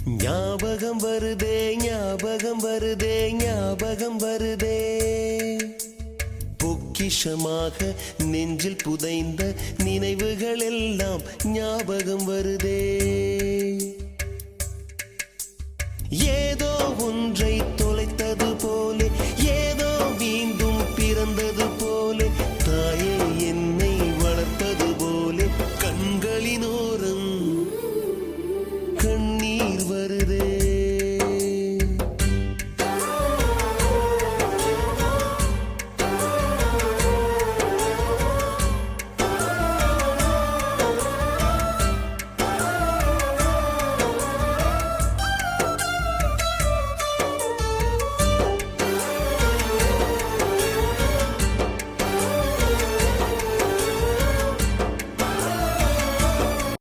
ஞாபகம் வருதே ஞாபகம் வருதே ஞாபகம் வருதே பொக்கிஷமாக நெஞ்சில் புதைந்த நினைவுகள் எல்லாம் ஞாபகம் வருதே ஏதோ ஒன்றை தொலைத்தது போலே ஏதோ மீண்டும் பிறந்தது போலே தாயே என்னை வளர்ப்பது போலே கண்களினோ